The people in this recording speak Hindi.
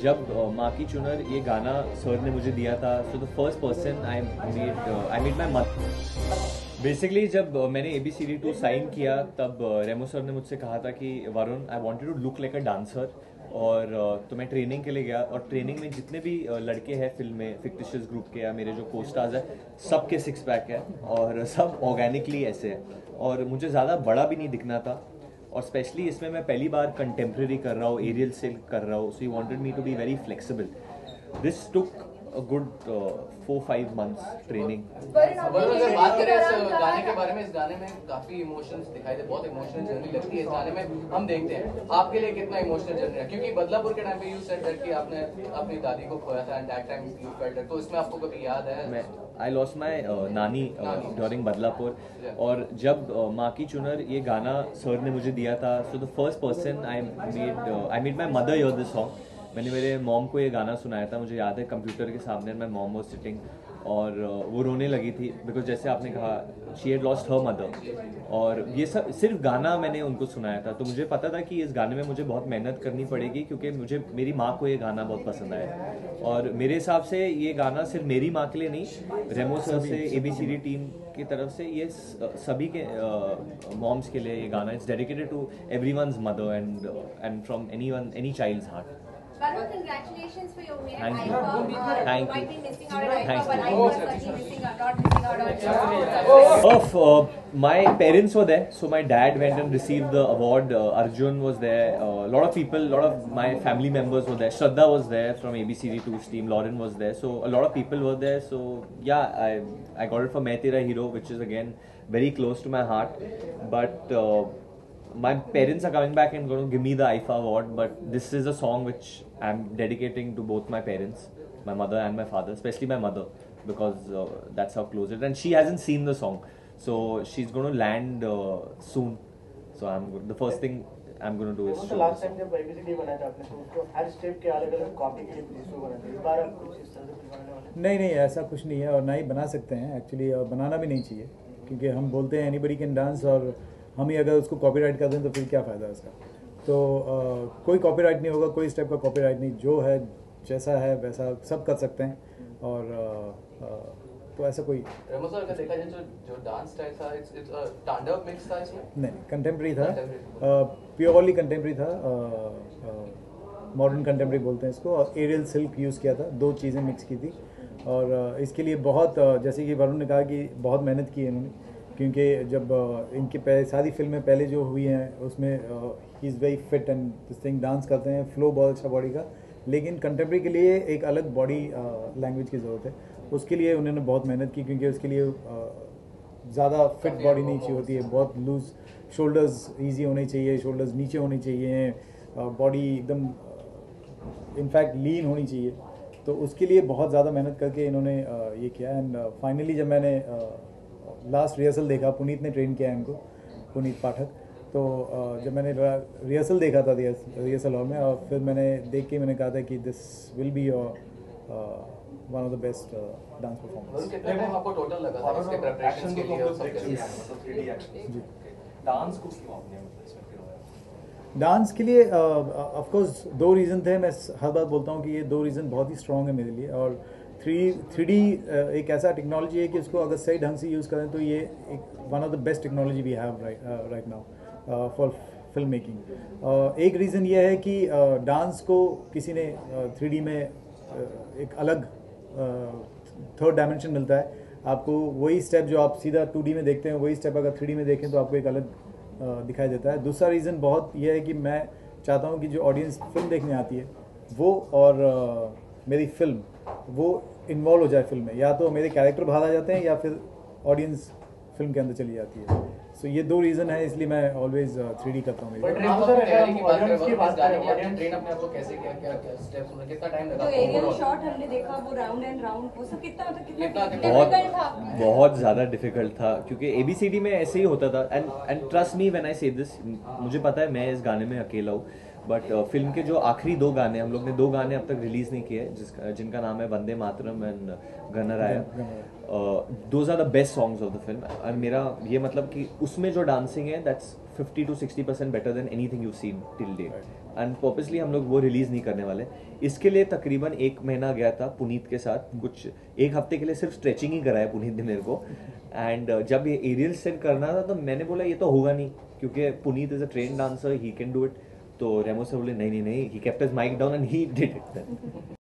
जब माँ की चुनर ये गाना सर ने मुझे दिया था, so the first person I made my mother. Basically जब मैंने ABCD2 साइन किया तब रेमो सर ने मुझसे कहा था कि Varun, I wanted to look like a dancer. और तो मैं ट्रेनिंग के लिए गया, और ट्रेनिंग में जितने भी लड़के हैं फिल्म में फिक्टिशियस ग्रुप के या मेरे जो को स्टार्स है, सबके सिक्स पैक है और सब ऑर्गेनिकली ऐसे है, और मुझे ज़्यादा बड़ा भी नहीं दिखना था। और स्पेशली इसमें मैं पहली बार कंटेम्प्रेरी कर रहा हूँ, एरियल सिल्क कर रहा हूँ, so he wanted me to be very flexible. This took a good 4-5 months training। अगर बात करें इस गाने के बारे में, इस गाने में काफी इमोशंस दिखाई दे, बहुत इमोशनल जर्नी लगती है इस गाने में। हम देखते हैं आपके लिए कितना इमोशनल जर्नी है, क्योंकि बदलापुर के टाइम पे यू सेड दैट कि आपने अपनी दादी को खोया था and that time you felt it, तो इसमें आपको कभी याद है? आई लॉस्ट माई नानी ड्यूरिंग बदलापुर, और जब माँ की चुनर ये गाना सर ने मुझे दिया था, so the first person I made my mother here this song. मैंने मेरे मॉम को ये गाना सुनाया था, मुझे याद है कंप्यूटर के सामने माई मॉम वाज सिटिंग, और वो रोने लगी थी बिकॉज जैसे आपने कहा she had lost her mother. और ये सब सिर्फ गाना मैंने उनको सुनाया था, तो मुझे पता था कि इस गाने में मुझे बहुत मेहनत करनी पड़ेगी, क्योंकि मुझे मेरी माँ को ये गाना बहुत पसंद आया। और मेरे हिसाब से ये गाना सिर्फ मेरी माँ के लिए नहीं, रेमो सर से ABCD टीम की तरफ से ये सभी के मॉम्स के लिए ये गाना it's dedicated to everyone's mother and from any child's heart. Varun, congratulations for your win. Thank you. You might be missing out on Thank but you. I was certainly not missing out on My parents were there, so my dad went and received the award. Arjun was there. A lot of people, a lot of my family members were there. Shraddha was there from ABCD2's team. Lauren was there. So a lot of people were there. So yeah, I got it for Main Tera Hero, which is again very close to my heart. But my parents are coming back and going to give me the IFA award. But this is a song which I'm dedicating to both my parents, my mother and my father, especially my mother, because that's how close it is. And she hasn't seen the song, so she's going to land soon. So the first thing I'm going to do is show last time जब ABCD बनाया था आपने, तो उसको हर स्टेप के अलग-अलग कॉपी के लिए प्लीज बनाते हैं। इस बार आप कुछ इस तरह से बनाने वाले? नहीं, ऐसा कुछ नहीं है, और ना ही बना सकते हैं एक्चुअली, और बनाना भी नहीं चाहिए, क्योंकि हम बोलते हैं एनीबडी कैन डांस, और हम ही अगर उसको कॉपीराइट कर दें तो फिर क्या फ़ायदा उसका। तो कोई कॉपीराइट नहीं होगा, कोई स्टेप का कॉपीराइट नहीं, जो है जैसा है वैसा सब कर सकते हैं। और तो ऐसा कोई रेमो सर का देखा जाए जो डांस स्टाइल था, इट्स तांडव मिक्स था इसमें? नहीं, कंटेम्प्रेरी था, प्योरली कंटेम्प्रेरी था, मॉडर्न कंटेम्प्रेरी बोलते हैं इसको, और एरियल सिल्क यूज़ किया था, दो चीज़ें मिक्स की थी। और इसके लिए बहुत जैसे कि वरुण ने कहा कि बहुत मेहनत की है इन्होंने, क्योंकि जब इनकी सारी फिल्में पहले जो हुई हैं उसमें he is very fit and this thing, dance करते हैं, फ्लो बहुत अच्छा बॉडी का, लेकिन कंटेम्प्रेरी के लिए एक अलग बॉडी लैंग्वेज की ज़रूरत है। उसके लिए उन्होंने बहुत मेहनत की, क्योंकि उसके लिए ज़्यादा फिट बॉडी नहीं चाहिए होती है, बहुत लूज, शोल्डर्स ईजी होने चाहिए, शोल्डर्स नीचे होने चाहिए, बॉडी एकदम इनफैक्ट लीन होनी चाहिए। तो उसके लिए बहुत ज़्यादा मेहनत करके इन्होंने ये किया। एंड फाइनली जब मैंने लास्ट रिहर्सल देखा, पुनीत ने ट्रेन किया है इनको, पुनीत पाठक, तो जब मैंने रिहर्सल देखा था रिहर्सल हॉल में, और फिर मैंने देख के मैंने कहा था कि this will be your one of the best dance performance. कितना टाइम आपको टोटल लगा था इसके प्रिपरेशन के लिए और सब के लिए? डांस को क्यों आपने इसमें करवाया? डांस के लिए ऑफ कोर्स दो रीज़न थे, मैं हर बार बोलता हूँ कि ये दो रीज़न बहुत ही स्ट्रॉन्ग है मेरे लिए। और 3D एक ऐसा टेक्नोलॉजी है कि उसको अगर सही ढंग से यूज़ करें तो ये एक one of the best technology we have right now for film making. एक रीज़न ये है कि डांस को किसी ने 3D में एक अलग थर्ड डायमेंशन मिलता है आपको। वही स्टेप जो आप सीधा 2D में देखते हैं, वही स्टेप अगर 3D में देखें तो आपको एक अलग दिखाई देता है। दूसरा रीज़न बहुत ये है कि मैं चाहता हूँ कि जो ऑडियंस फिल्म देखने आती है वो और मेरी फिल्म वो इन्वॉल्व हो जाए फिल्म में, या तो मेरे कैरेक्टर बाहर आ जाते हैं या फिर ऑडियंस फिल्म के अंदर चली जाती है। सो ये दो रीज़न है, इसलिए मैं ऑलवेज 3D करता हूँ। बट आप अपनी तैयारी की बात करें, इस गाने की आपने ट्रेन अपने आप को कैसे किया, क्या स्टेप्स हुए, कितना टाइम लगा? जो एरियल शॉट हमने देखा वो राउंड एंड राउंड, वो सब कितना डिफिकल्ट था? बहुत ज़्यादा डिफिकल्ट था, क्योंकि ABCD में ऐसे ही होता था। And trust me when I से दिस, मुझे पता है मैं इस गाने में अकेला हूँ, बट फिल्म के जो आखिरी दो गाने, हम लोग ने दो गाने अब तक रिलीज़ नहीं किए, जिनका नाम है Vande Mataram and Ganaraya. Those are the best songs of the film. और मेरा ये मतलब कि उसमें जो डांसिंग है that's 50 to 60% better than anything you've seen till date. And purposely हम लोग वो रिलीज नहीं करने वाले. इसके लिए तकरीबन 1 महीना गया था पुनीत के साथ, कुछ 1 हफ्ते के लिए सिर्फ स्ट्रेचिंग ही कराया पुनीत ने मेरे को. एंड जब ये एरियल सेट करना था तो मैंने बोला ये तो होगा नहीं, क्योंकि Puneet is a train dancer, he can do it. तो रेमो सर बोले नहीं, he kept his mic down and he did it.